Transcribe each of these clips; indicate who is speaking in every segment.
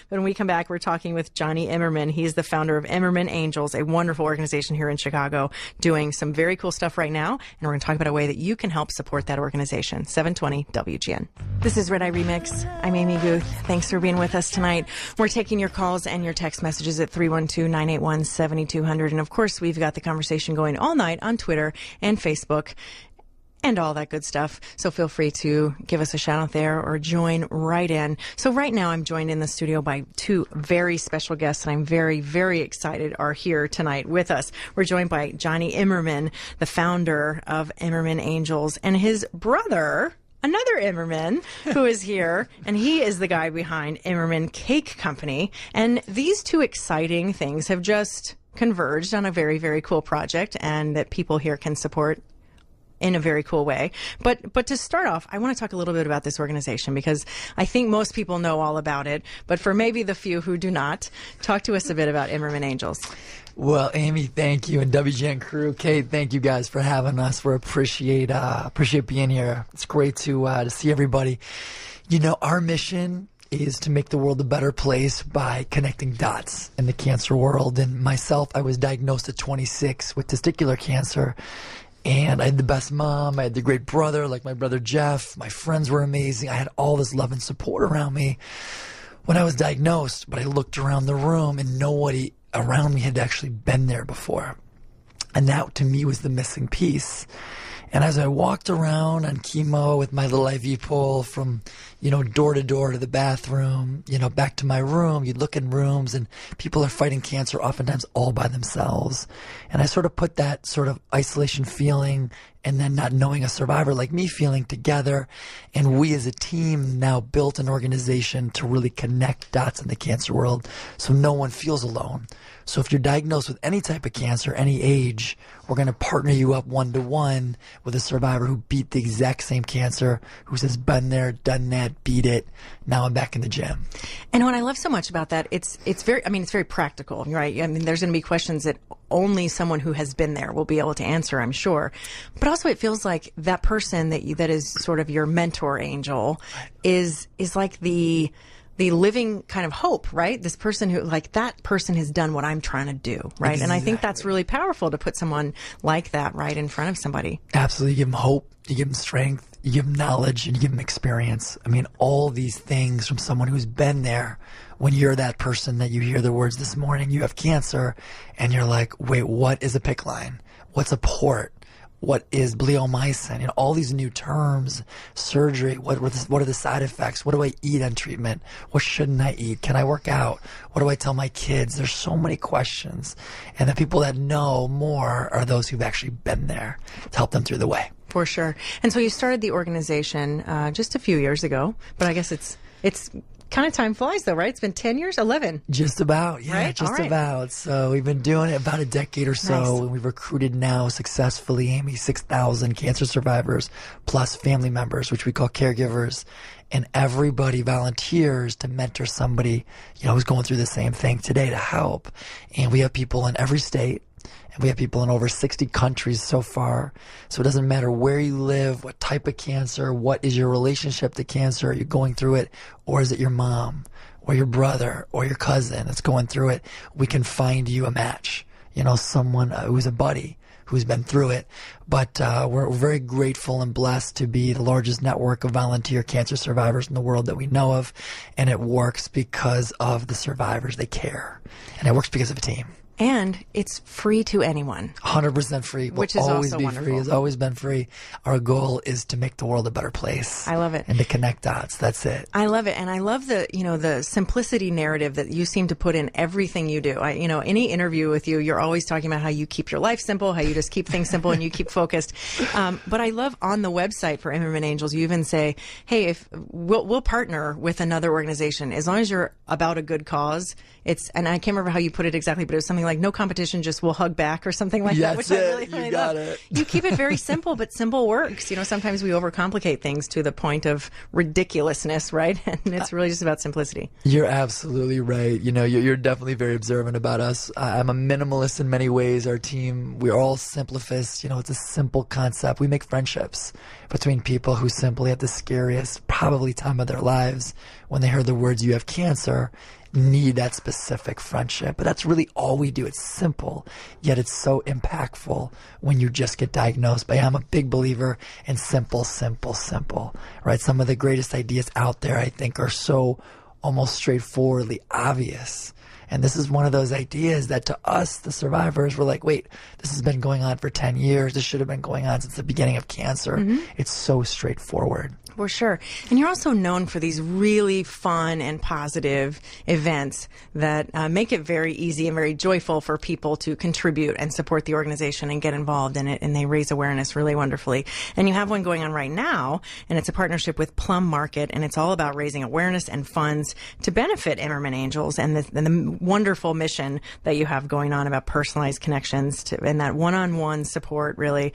Speaker 1: But when we come back, we're talking with Johnny Imerman. He's the founder of Imerman Angels, a wonderful organization here in Chicago, doing some very cool stuff right now. And we're going to talk about a way that you can help support that organization. 720 WGN. This is Red Eye Remix. I'm Amy Guth. Thanks for being with us tonight. We're taking your calls and your text messages at 312-981-7200. And of course, we've got the conversation going all night on Twitter and Facebook and all that good stuff. So feel free to give us a shout out there or join right in. So right now I'm joined in the studio by two very special guests that I'm very, very excited are here tonight with us. We're joined by Johnny Imerman, the founder of Imerman Angels, and his brother, another Imerman, who is here, and he is the guy behind Imerman Cake Company. And these two exciting things have just converged on a very, very cool project, and that people here can support in a very cool way. But to start off, I want to talk a little bit about this organization because I think most people know all about it. But for maybe the few who do not, talk to us a bit about Imerman Angels.
Speaker 2: Well, Amy, thank you, and WGN crew, Kate, thank you guys for having us. We appreciate being here. It's great to see everybody. You know, our mission is to make the world a better place by connecting dots in the cancer world. And myself, I was diagnosed at 26 with testicular cancer. And I had the best mom. I had the great brother, like my brother Jeff. My friends were amazing. I had all this love and support around me when I was diagnosed. But I looked around the room and nobody around me had actually been there before. And that, to me, was the missing piece. And as I walked around on chemo with my little IV pole from, door to door to the bathroom, back to my room, you'd look in rooms and people are fighting cancer oftentimes all by themselves. And I sort of put that sort of isolation feeling and then not knowing a survivor like me feeling together. And we as a team now built an organization to really connect dots in the cancer world so no one feels alone. So if you're diagnosed with any type of cancer, any age, we're going to partner you up one-to-one with a survivor who beat the exact same cancer, who says, been there, done that, beat it. Now I'm back in the gym.
Speaker 1: And what I love so much about that, it's very practical, right? I mean, there's going to be questions that only someone who has been there will be able to answer, I'm sure. But also it feels like that person that is sort of your mentor angel is like the living kind of hope, right? This person who, like, that person has done what I'm trying to do, right? Exactly. And I think that's really powerful to put someone like that right in front of somebody.
Speaker 2: Absolutely. You give them hope, you give them strength, you give them knowledge, and you give them experience. I mean, all these things from someone who's been there. When you're that person that you hear the words this morning, you have cancer, and you're like, wait, what is a PICC line? What's a port? What is bleomycin? All these new terms, surgery, what are the side effects? What do I eat on treatment? What shouldn't I eat? Can I work out? What do I tell my kids? There's so many questions. And the people that know more are those who've actually been there to help them through the way.
Speaker 1: For sure. And so you started the organization just a few years ago, but I guess it's kind of time flies though, right? It's been 10 years, 11.
Speaker 2: Just about, yeah, right? Just about. So we've been doing it about a decade or so. Nice. And we've recruited now successfully, Amy, 6,000 cancer survivors plus family members, which we call caregivers. And everybody volunteers to mentor somebody, who's going through the same thing today to help. And we have people in every state. And we have people in over 60 countries so far. So it doesn't matter where you live, what type of cancer, what is your relationship to cancer. Are you going through it? Or is it your mom or your brother or your cousin that's going through it? We can find you a match, someone who's a buddy who's been through it. But we're very grateful and blessed to be the largest network of volunteer cancer survivors in the world that we know of. And it works because of the survivors. They care. And it works because of a team.
Speaker 1: And it's free to anyone.
Speaker 2: 100% free.
Speaker 1: Which is
Speaker 2: always
Speaker 1: also
Speaker 2: be
Speaker 1: wonderful.
Speaker 2: Free. It's always been free. Our goal is to make the world a better place.
Speaker 1: I love it.
Speaker 2: And to connect dots. That's it.
Speaker 1: I love it. And I love the simplicity narrative that you seem to put in everything you do. Any interview with you, you're always talking about how you keep your life simple, how you just keep things simple and you keep focused. But I love on the website for Imerman Angels, you even say, hey, if we'll partner with another organization as long as you're about a good cause. And I can't remember how you put it exactly, but it was something like no competition, just we'll hug back or something like that, which I really
Speaker 2: got
Speaker 1: love.
Speaker 2: It.
Speaker 1: You keep it very simple, but simple works. Sometimes we overcomplicate things to the point of ridiculousness, right? And it's really just about simplicity.
Speaker 2: You're absolutely right. You're definitely very observant about us. I'm a minimalist in many ways. Our team, we're all simplifists. It's a simple concept. We make friendships between people who simply at the scariest probably time of their lives when they heard the words, you have cancer, need that specific friendship. But that's really all we do. It's simple, yet it's so impactful when you just get diagnosed. But I'm a big believer in simple, simple, simple, right? Some of the greatest ideas out there, I think, are so almost straightforwardly obvious. And this is one of those ideas that to us, the survivors, we're like, wait, this has been going on for 10 years. This should have been going on since the beginning of cancer. It's so straightforward.
Speaker 1: For sure. And you're also known for these really fun and positive events that make it very easy and very joyful for people to contribute and support the organization and get involved in it. And they raise awareness really wonderfully. And you have one going on right now, and it's a partnership with Plum Market, and it's all about raising awareness and funds to benefit Imerman Angels and the wonderful mission that you have going on about personalized connections and that one-on-one support, really.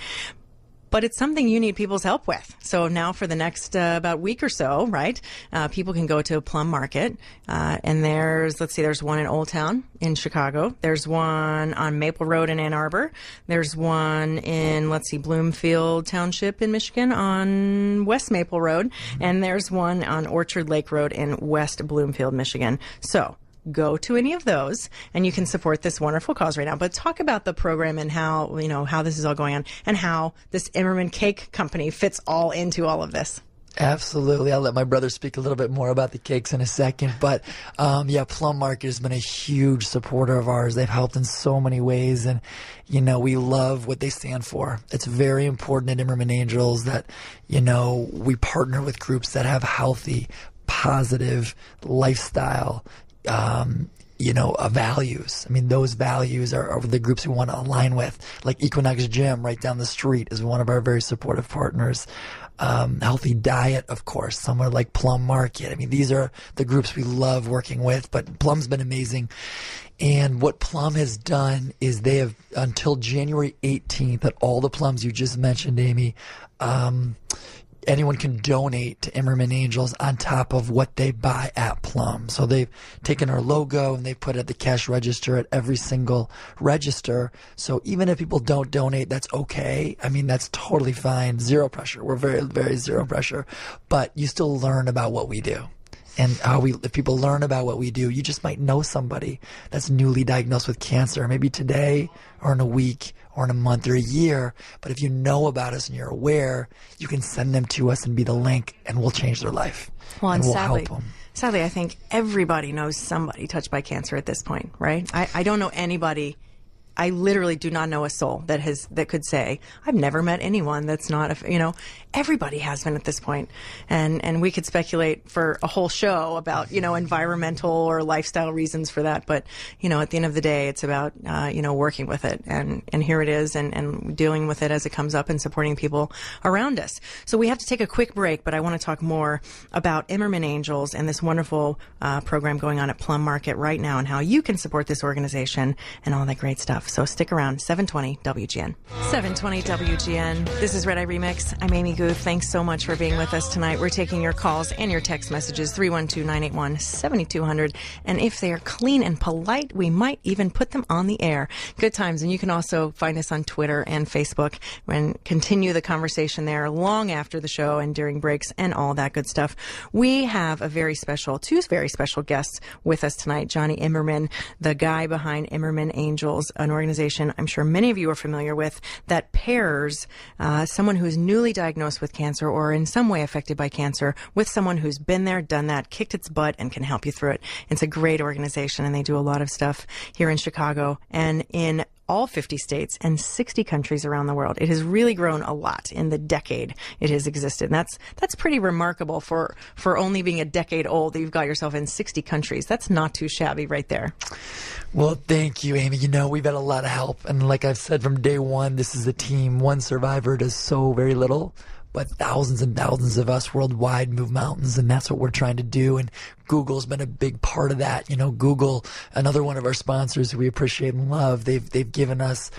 Speaker 1: But it's something you need people's help with. So now for the next about week or so, right, people can go to Plum Market. And there's one in Old Town in Chicago. There's one on Maple Road in Ann Arbor. There's one in, Bloomfield Township in Michigan on West Maple Road. And there's one on Orchard Lake Road in West Bloomfield, Michigan. So go to any of those and you can support this wonderful cause right now. But talk about the program and how this is all going on and how this Imerman Cake company fits all into all of this.
Speaker 2: Absolutely. I'll let my brother speak a little bit more about the cakes in a second. But Plum Market has been a huge supporter of ours. They've helped in so many ways. And, we love what they stand for. It's very important at Imerman Angels that, we partner with groups that have healthy, positive lifestyle, values. I mean, those values are the groups we want to align with. Like Equinox Gym right down the street is one of our very supportive partners. Healthy Diet, of course, somewhere like Plum Market. I mean, these are the groups we love working with, but Plum's been amazing. And what Plum has done is they have, until January 18th, at all the Plums you just mentioned, Amy, anyone can donate to Imerman Angels on top of what they buy at Plum. So they've taken our logo and they put it at the cash register at every single register. So even if people don't donate, that's okay. I mean, that's totally fine. Zero pressure. We're very, very zero pressure. But you still learn about what we do. And if people learn about what we do, you just might know somebody that's newly diagnosed with cancer, maybe today or in a week or in a month or a year. But if you know about us and you're aware, you can send them to us and be the link, and we'll change their life.
Speaker 1: Well, and
Speaker 2: we'll
Speaker 1: sadly,
Speaker 2: help them.
Speaker 1: Sadly, I think everybody knows somebody touched by cancer at this point, right? I don't know anybody. I literally do not know a soul that could say, I've never met anyone that's not, everybody has been at this point. And we could speculate for a whole show about, environmental or lifestyle reasons for that. But, at the end of the day, it's about, working with it. And here it is and dealing with it as it comes up and supporting people around us. So we have to take a quick break, but I want to talk more about Imerman Angels and this wonderful program going on at Plum Market right now and how you can support this organization and all that great stuff. So stick around. 720 WGN. 720 WGN. This is Red Eye Remix. I'm Amy Guth. Thanks so much for being with us tonight. We're taking your calls and your text messages, 312-981-7200. And if they are clean and polite, we might even put them on the air. Good times. And you can also find us on Twitter and Facebook and continue the conversation there long after the show and during breaks and all that good stuff. We have two very special guests with us tonight. Johnny Imerman, the guy behind Imerman Angels, an organization I'm sure many of you are familiar with that pairs someone who's newly diagnosed with cancer or in some way affected by cancer with someone who's been there, done that, kicked its butt, and can help you through it. It's a great organization, and they do a lot of stuff here in Chicago and in all 50 states and 60 countries around the world. It has really grown a lot in the decade it has existed. And that's pretty remarkable for only being a decade old that you've got yourself in 60 countries. That's not too shabby right there.
Speaker 2: Well, thank you, Amy. We've had a lot of help. And like I've said from day one, this is a team. One survivor does so very little, but thousands and thousands of us worldwide move mountains, and that's what we're trying to do. And Google's been a big part of that. Google, another one of our sponsors who we appreciate and love, they've given us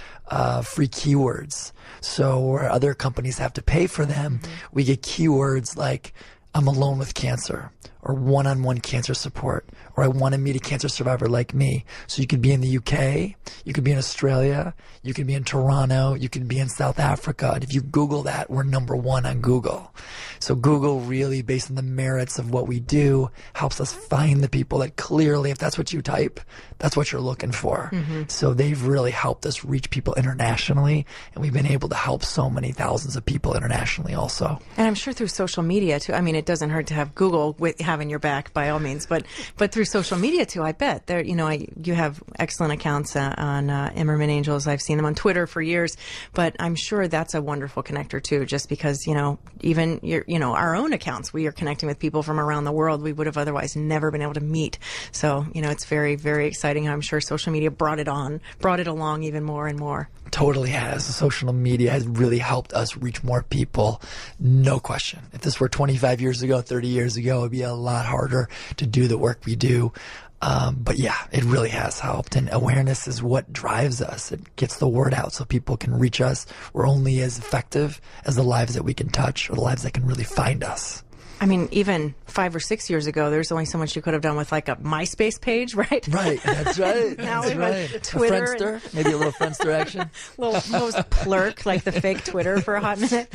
Speaker 2: free keywords. So where other companies have to pay for them, we get keywords like I'm alone with cancer, or one-on-one cancer support, or I want to meet a cancer survivor like me. So you could be in the UK, you could be in Australia, you could be in Toronto, you could be in South Africa. And if you Google that, we're #1 on Google. So Google really, based on the merits of what we do, helps us find the people that clearly, if that's what you type, that's what you're looking for. Mm-hmm. So they've really helped us reach people internationally, and we've been able to help so many thousands of people internationally also.
Speaker 1: And I'm sure through social media too. I mean, it doesn't hurt to have Google having your back by all means, but through social media too, I bet there, you have excellent accounts on Imerman Angels. I've seen them on Twitter for years, but I'm sure that's a wonderful connector too, just because, even our own accounts, we are connecting with people from around the world we would have otherwise never been able to meet. So, it's very, very exciting. I'm sure social media brought it along even more and more.
Speaker 2: Totally has. Social media has really helped us reach more people, no question. If this were 25 years ago, 30 years ago, it would be a lot harder to do the work we do. But yeah, it really has helped. And awareness is what drives us. It gets the word out so people can reach us. We're only as effective as the lives that we can touch, or the lives that can really find us.
Speaker 1: I mean, even 5 or 6 years ago, there's only so much you could have done with like a MySpace page, right?
Speaker 2: Right, that's right.
Speaker 1: Now
Speaker 2: that's
Speaker 1: we
Speaker 2: right.
Speaker 1: have Twitter.
Speaker 2: A Friendster, maybe a little Friendster action.
Speaker 1: Little plurk, like the fake Twitter for a hot minute.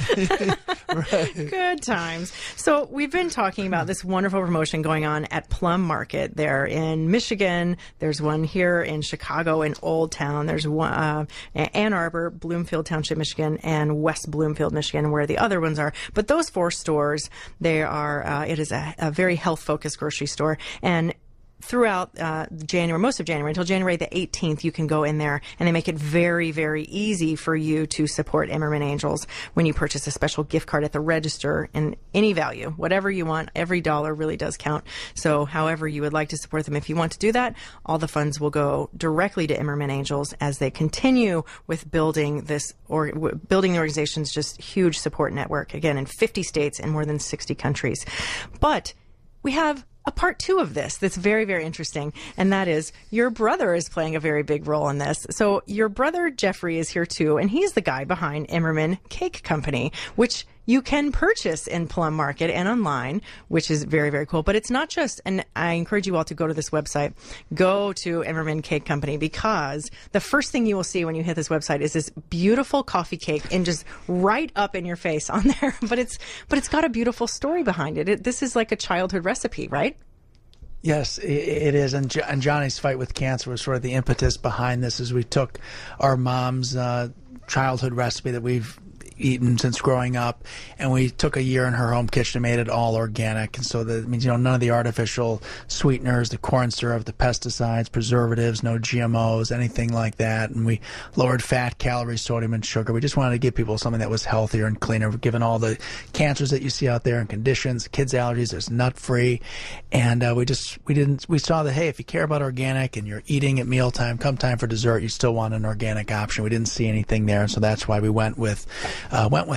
Speaker 2: Right.
Speaker 1: Good times. So we've been talking about this wonderful promotion going on at Plum Market there in Michigan. There's one here in Chicago in Old Town. There's one Ann Arbor, Bloomfield Township, Michigan, and West Bloomfield, Michigan, where the other ones are. But those 4 stores, they are. It is a very health-focused grocery store, and throughout January, most of January, until January the 18th, you can go in there, and they make it very, very easy for you to support Imerman Angels when you purchase a special gift card at the register in any value, whatever you want. Every dollar really does count. So however you would like to support them, if you want to do that, all the funds will go directly to Imerman Angels as they continue with building the organization's just huge support network, again, in 50 states and more than 60 countries. But we have a part 2 of this that's very, very interesting, and that is your brother is playing a very big role in this. So your brother Jeffrey is here too, and he's the guy behind Imerman Cake Company, which you can purchase in Plum Market and online, which is very, very cool. But it's not just, and I encourage you all to go to this website, go to Imerman Cake Company, because the first thing you will see when you hit this website is this beautiful coffee cake, and just right up in your face on there. But it's got a beautiful story behind it. This is like a childhood recipe, right?
Speaker 3: Yes, it is. And Johnny's fight with cancer was sort of the impetus behind this, as we took our mom's childhood recipe that we've eaten since growing up, and we took a year in her home kitchen and made it all organic. And so that means, none of the artificial sweeteners, the corn syrup, the pesticides, preservatives, no GMOs, anything like that. And we lowered fat, calories, sodium, and sugar. We just wanted to give people something that was healthier and cleaner, given all the cancers that you see out there and conditions, kids' allergies. There's nut-free. And we saw that, hey, if you care about organic and you're eating at mealtime, come time for dessert, you still want an organic option. We didn't see anything there, and so that's why we went with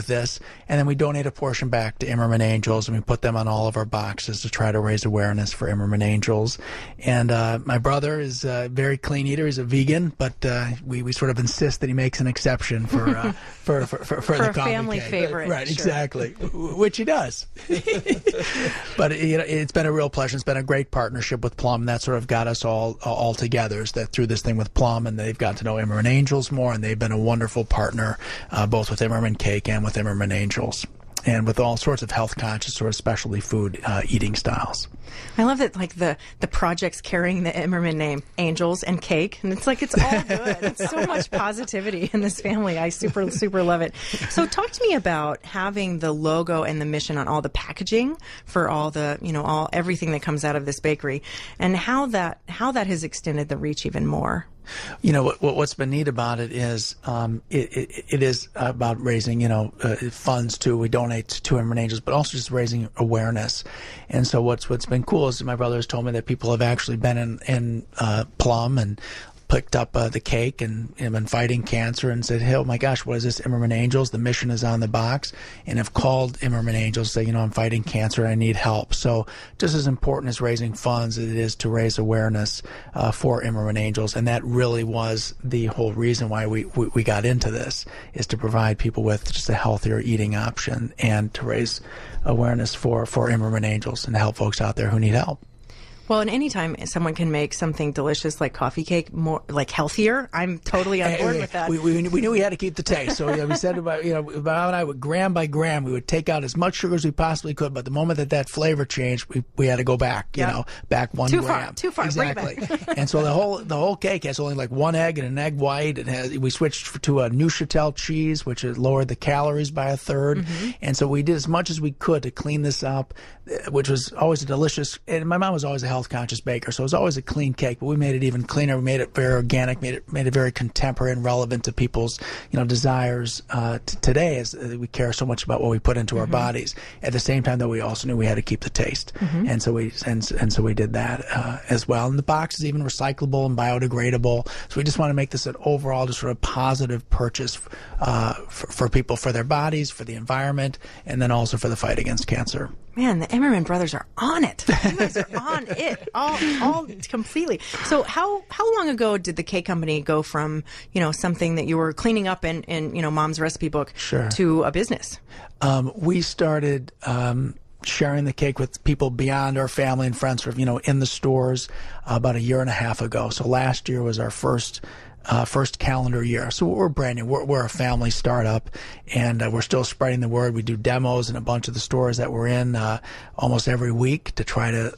Speaker 3: this. And then we donate a portion back to Imerman Angels, and we put them on all of our boxes to try to raise awareness for Imerman Angels. And my brother is a very clean eater. He's a vegan, but we sort of insist that he makes an exception for the coffee
Speaker 1: family
Speaker 3: cake.
Speaker 1: favorite.
Speaker 3: Right,
Speaker 1: sure.
Speaker 3: Exactly, which he does. But it's been a real pleasure. It's been a great partnership with Plum. That sort of got us all together, is that through this thing with Plum, and they've got to know Imerman Angels more, and they've been a wonderful partner, both with Imerman Cake and with Imerman Angels, and with all sorts of health conscious sort of specialty food eating styles.
Speaker 1: I love that, like the projects carrying the Imerman name, Angels and Cake, and it's all good. It's so much positivity in this family. I super love it. So talk to me about having the logo and the mission on all the packaging for all the everything that comes out of this bakery, and how that has extended the reach even more.
Speaker 3: What's been neat about it is it is about raising funds too. We donate to Imerman Angels, but also just raising awareness. And so what's been cool is my brother has told me that people have actually been in Plum and picked up the cake and been fighting cancer and said, hey, oh my gosh, what is this, Imerman Angels? The mission is on the box, and have called Imerman Angels, say, I'm fighting cancer and I need help. So just as important as raising funds as it is to raise awareness for Imerman Angels, and that really was the whole reason why we got into this, is to provide people with just a healthier eating option and to raise awareness for Imerman Angels and to help folks out there who need help.
Speaker 1: Well, and anytime someone can make something delicious like coffee cake more like healthier, I'm totally on board with that.
Speaker 3: We knew we had to keep the taste, so we said about Bob and I would gram by gram we would take out as much sugar as we possibly could, but the moment that flavor changed, we had to go back, back 1 gram.
Speaker 1: Too far,
Speaker 3: exactly. And so the whole cake has only like one egg and an egg white. We switched to a Neuchatel cheese, which has lowered the calories by 1/3, and so we did as much as we could to clean this up, which was always a delicious. And my mom was always a health-conscious baker, so it was always a clean cake. But we made it even cleaner. We made it very organic, made it very contemporary and relevant to people's desires today, as we care so much about what we put into our bodies. At the same time, though, we also knew we had to keep the taste, and so we did that as well. And the box is even recyclable and biodegradable. So we just want to make this an overall just sort of positive purchase for people, for their bodies, for the environment, and then also for the fight against cancer.
Speaker 1: Man, the Imerman brothers are on it. You guys are on it, all completely. So how long ago did the cake company go from something that you were cleaning up in Mom's recipe book to a business?
Speaker 3: We started sharing the cake with people beyond our family and friends, sort of in the stores about 1.5 years ago. So last year was our first calendar year. So we're brand new. We're a family startup, and we're still spreading the word. We do demos in a bunch of the stores that we're in almost every week to try to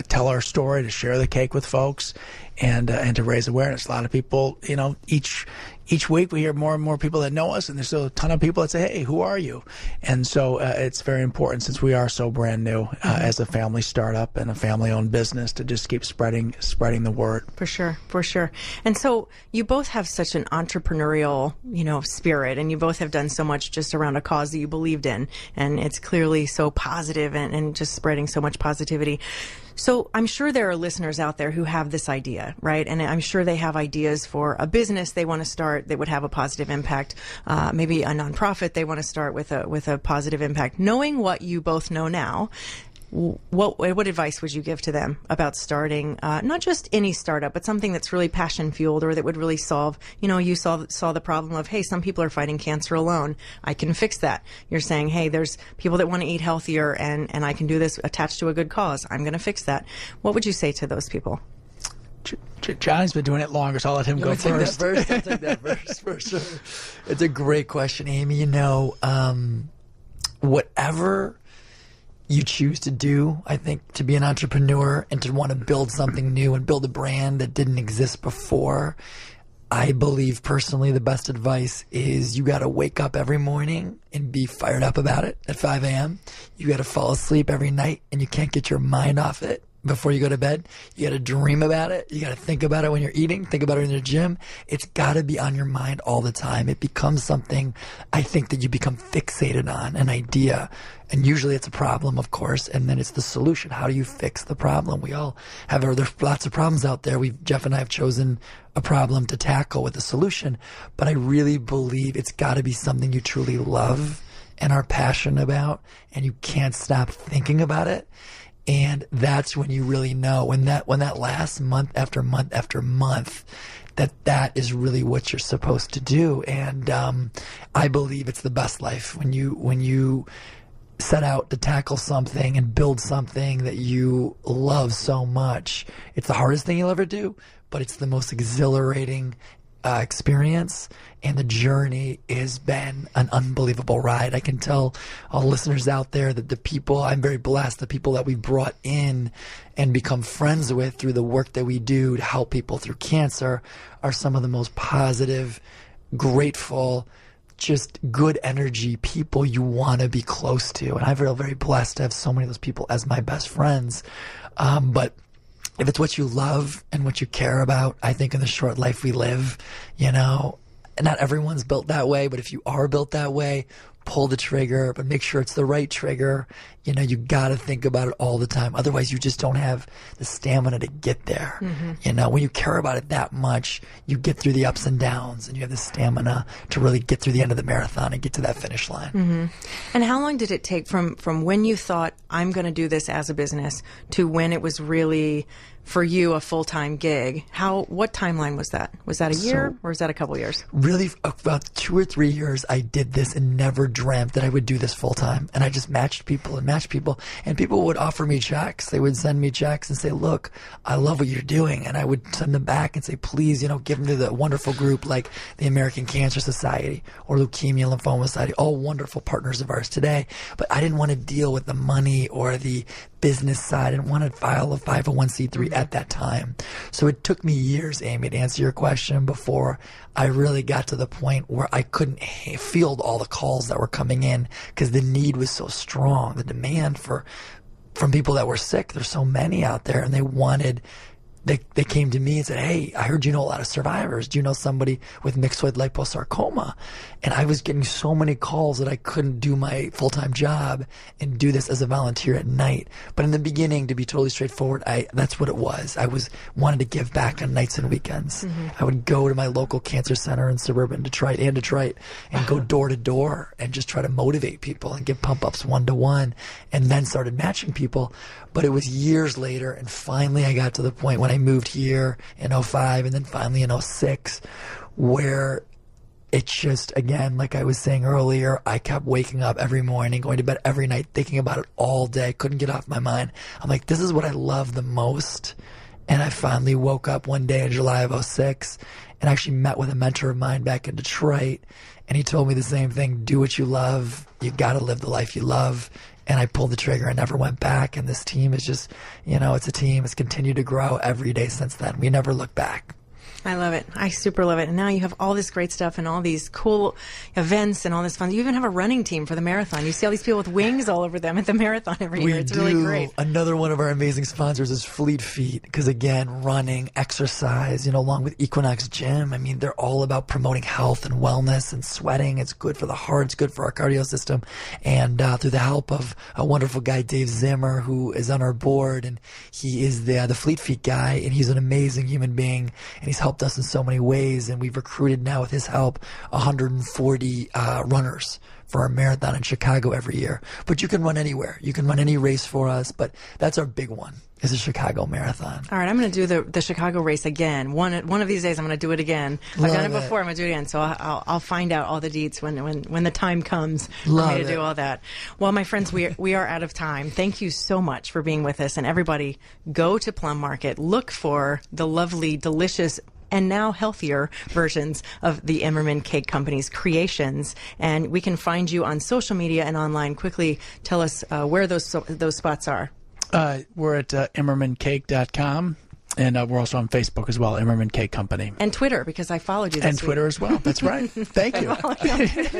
Speaker 3: tell our story, to share the cake with folks, and to raise awareness. A lot of people, each week we hear more and more people that know us, and there's still a ton of people that say, hey, who are you? And so it's very important, since we are so brand new as a family startup and a family-owned business, to just keep spreading the word.
Speaker 1: For sure. And so you both have such an entrepreneurial, spirit, and you both have done so much just around a cause that you believed in, and it's clearly so positive and just spreading so much positivity. So I'm sure there are listeners out there who have this idea, right? And I'm sure they have ideas for a business they want to start that would have a positive impact, maybe a nonprofit they want to start with a positive impact. Knowing what you both know now, what advice would you give to them about starting not just any startup, but something that's really passion fueled, or that would really solve, you saw the problem of, hey, some people are fighting cancer alone. I can fix that. You're saying, hey, there's people that want to eat healthier, and I can do this attached to a good cause. I'm going to fix that. What would you say to those people?
Speaker 3: Johnny's been doing it longer, so I'll let him go first.
Speaker 2: I'll take that first for sure. It's a great question, Amy. Whatever you choose to do, I think, to be an entrepreneur and to want to build something new and build a brand that didn't exist before, I believe personally the best advice is you got to wake up every morning and be fired up about it at 5 a.m. You got to fall asleep every night and you can't get your mind off it before you go to bed. You got to dream about it. You got to think about it when you're eating, think about it in the gym. It's got to be on your mind all the time. It becomes something, I think, that you become fixated on, an idea. And usually it's a problem, of course, and then it's the solution. How do you fix the problem? We all have, there's lots of problems out there. Jeff and I have chosen a problem to tackle with a solution, but I really believe it's got to be something you truly love and are passionate about, and you can't stop thinking about it. And that's when you really know, when that lasts month after month after month, that is really what you're supposed to do. And I believe it's the best life when you set out to tackle something and build something that you love so much. It's the hardest thing you'll ever do, but it's the most exhilarating experience, and the journey has been an unbelievable ride. I can tell all listeners out there that the people, I'm very blessed, the people that we've brought in and become friends with through the work that we do to help people through cancer are some of the most positive, grateful, just good energy people you want to be close to. And I feel very blessed to have so many of those people as my best friends. But if it's what you love and what you care about, I think in the short life we live, not everyone's built that way, but if you are built that way, pull the trigger, but make sure it's the right trigger. You know, you got to think about it all the time. Otherwise, you just don't have the stamina to get there. You know, when you care about it that much, you get through the ups and downs, and you have the stamina to really get through the end of the marathon and get to that finish line.
Speaker 1: And how long did it take from when you thought, I'm going to do this as a business, to when it was really, for you, a full-time gig? What timeline was that? Was that a year, or was that a couple years?
Speaker 2: Really, about 2 or 3 years, I did this and never dreamt that I would do this full-time. And I just matched people, and people would offer me checks. They would send me checks and say, look, I love what you're doing. And I would send them back and say, please, you know, give them to the wonderful group like the American Cancer Society or Leukemia Lymphoma Society, all wonderful partners of ours today. But I didn't want to deal with the money or the business side. I didn't want to file a 501c3 at that time. So it took me years, Amy, to answer your question, before I really got to the point where I couldn't field all the calls that were coming in, because the need was so strong. The demand from people that were sick, there's so many out there, and they came to me and said, hey, I heard you know a lot of survivors. Do you know somebody with myxoid liposarcoma? And I was getting so many calls that I couldn't do my full-time job and do this as a volunteer at night. But in the beginning, to be totally straightforward, that's what it was. I wanted to give back on nights and weekends. I would go to my local cancer center in suburban Detroit and go door to door and just try to motivate people and give pump-ups 1-to-1, and then started matching people. But it was years later, and finally I got to the point when I moved here in 2005 and then finally in 2006, where it just, again, like I was saying earlier, I kept waking up every morning, going to bed every night, thinking about it all day, couldn't get off my mind. I'm like, this is what I love the most. And I finally woke up one day in July of 2006 and actually met with a mentor of mine back in Detroit. And he told me the same thing: do what you love. You got to live the life you love. And I pulled the trigger and never went back. And this team is just, you know, it's a team. It's continued to grow every day since then. We never look back.
Speaker 1: I love it. I super love it. And now you have all this great stuff and all these cool events and all this fun. You even have a running team for the marathon. You see all these people with wings all over them at the marathon every year. It's really great.
Speaker 2: Another one of our amazing sponsors is Fleet Feet, because again, running, exercise, you know, along with Equinox Gym, I mean, they're all about promoting health and wellness and sweating. It's good for the heart. It's good for our cardio system. And through the help of a wonderful guy, Dave Zimmer, who is on our board, and he is the Fleet Feet guy, and he's an amazing human being, and he's helped us in so many ways, and we've recruited now, with his help, 140 runners for our marathon in Chicago every year. But you can run anywhere. You can run any race for us, but that's our big one, is the Chicago Marathon.
Speaker 1: All right, I'm going to do the Chicago race again. One of these days, I'm going to do it again. I've done it before. I'm going to do it again. So I'll find out all the deets when the time comes for me to do all that. Well, my friends, we are out of time. Thank you so much for being with us. And everybody, go to Plum Market. Look for the lovely, delicious, and now healthier versions of the Imerman Cake Company's creations. And we can find you on social media and online. Quickly tell us where those spots are.
Speaker 3: We're at ImermanCake.com. And we're also on Facebook as well, Imerman Cake Company.
Speaker 1: And Twitter, because I followed you this
Speaker 3: week. And Twitter as well. That's right. Thank you.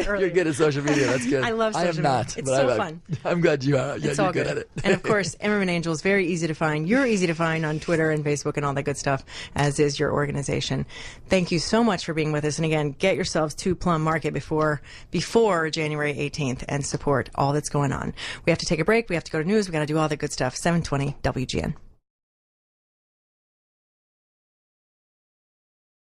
Speaker 2: You're good at social media. That's good.
Speaker 1: I love social media.
Speaker 2: I am not.
Speaker 1: It's so fun.
Speaker 2: I'm glad you are. Yeah, you're good at it.
Speaker 1: And of course, Imerman Angels, very easy to find. You're easy to find on Twitter and Facebook and all that good stuff, as is your organization. Thank you so much for being with us. And again, get yourselves to Plum Market before January 18th and support all that's going on. We have to take a break. We have to go to news. We got to do all the good stuff. 720 WGN.